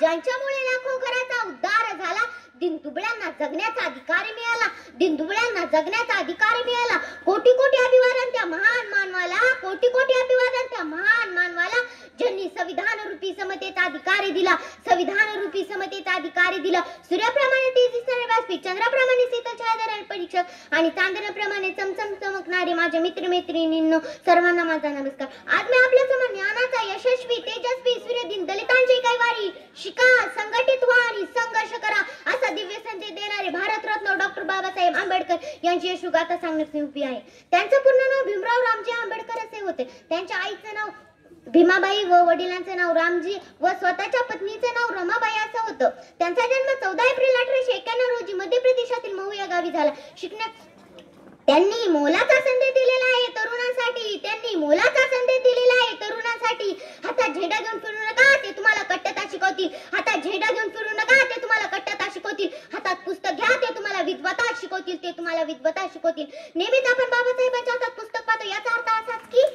ज्यांच्यामुळे लाखो घराचा उद्धार झाला, दिनदुबळ्यांना जगण्याचा अधिकार मिळाला, दिनदुबळ्यांना जगण्याचा अधिकार मिळाला। कोटी कोटी अभिवादन त्या महान मानवाला, कोटी कोटी अभिवादन त्या महान मानवाला, ज्यांनी संविधान रूपी समतेचा अधिकार दिला, संविधान रूपी समतेचा अधिकार दिला। सूर्याप्रमाणे तेजस्वी व्यासपीठ, चंद्राप्रमाणे शीतल छायाधार परीक्षक आणि चांदण्याप्रमाणे चमचम चमकणारे माझे मित्र मैत्रिणींनो, सर्वांना माझा नमस्कार। आज मी आपल्या समोर ज्ञानाचा यशस्वी तेजस्वी सूर्यदिन, दलितांची कैवारी, शिका, संघटित व्हा आणि संघर्ष करा असा दिव्य संदेश देणारे भारतरत्न डॉक्टर बाबासाहेब आंबेडकर यांची यशोगाथा सांगण्यास मी उभी आहे। त्यांचं पूर्ण नाव भीमराव रामजी आंबेडकर असे होते। त्यांच्या आईचं नाव भीमाबाई व वडिलांचे नाव रामजी व स्वतःच्या पत्नीचे नाव रमाबाई असं होतं। त्यांचा जन्म 14 एप्रिल 1891 रोजी मध्य प्रदेशातील महू या गावी झाला। त्यांनी मोलाचा संदेश दिलेला आहे तरुणांसाठी, त्यांनी मोलाचा संदेश दिलेला आहे तरुणांसाठी। हातात झेंडा घेऊन फिरू नका, ते तुम्हाला कट्टता शिकवतील। हातात झेंडा घेऊन फिरू नका, ते तुम्हाला कट्टता शिकवतील। हातात पुस्तक घ्या, ते तुम्हाला विद्वता शिकवतील, ते तुम्हाला विद्वता शिकवतील। नेहमीच आपण बाबासाहेबांच्या हातात पुस्तक पाहतो, याचा अर्थ असाच की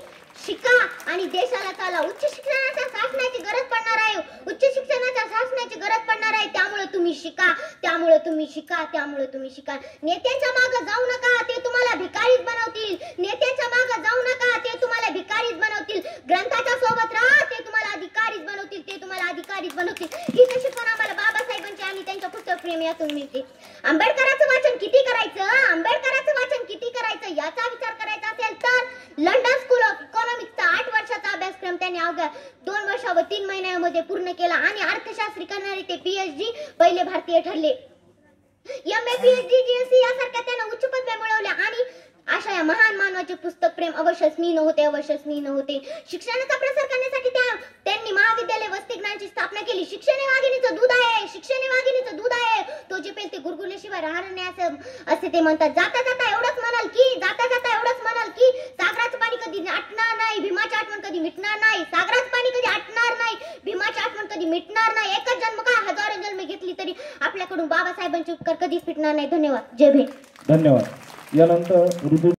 शिका आणि देशाला चाला। उच्च शिक्षणाच्या शासनाची गरज पडणार आहे, उच्च शिक्षणाच्या शासनाची गरज पडणार आहे। त्यामुळे तुम्ही शिका, त्यामुळे तुम्ही शिका, त्यामुळे तुम्ही शिका। नेत्यांच्या मागे जाऊ नका, ते तुम्हाला भिकारीच बनवतील। नेत्यांच्या मागे जाऊ नका, ते तुम्हाला भिकारीच बनवतील। ग्रंथाच्या सोबत राहा, ते तुम्हाला अधिकारीच बनवतील, ते तुम्हाला अधिकारीच बनवतील। ही शिकवण आम्हाला बाबासाहेबांची आणि त्यांच्या पुस्तक प्रेम यातून मिळते। आंबेडकरांचं वाचन किती करायचं, आंबेडकरांचं वाचन किती करायचं याचा विचार करायचा असेल तर लंडन स्कूल ऑफ इकॉनॉमिक्सचा 8 वर्षाचा अभ्यासक्रम त्यांनी अवघ्या 2 वर्ष व 3 महिन्यांमध्ये पूर्ण केला आणि अर्थशास्त्री करणारे ते पीएचडी पहिले भारतीय ठरले। एमए पीएचडी जीएससी यासारख्या त्यांना उच्च पदव्या मिळवल्या आणि अशा या महान मानवाचे पुस्तक प्रेम अविश्वसनीय होते, अविश्वसनीय होते। शिक्षणाचा प्रसार करण्यासाठी त्यांनी महाविद्यालय वसतिगृहांची स्थापना केली। शिक्षण हे वाघिणीचं दूध आहे, शिक्षण हे वाघिणीचं दूध आहे, तो जे पेल ते गुरगुरल्याशिवाय राहणार नाही असे ते म्हणतात। जाता जाता एवढंच म्हणाल की, जाता जाता एवढंच म्हणाल की सागराचं पाणी कधी आटणार नाही, भीमाची आठवण कधी मिटणार नाही। सागराचं पाणी कधी आटणार नाही, भीमाची आठवण कधी मिटणार नाही। एकच जन्म काय हजारो जन्म घेतली तरी आपल्याकडून बाबासाहेबांचे उपकार कधीच फिटणार नाही। धन्यवाद। जय भीम। धन्यवाद। यानंतर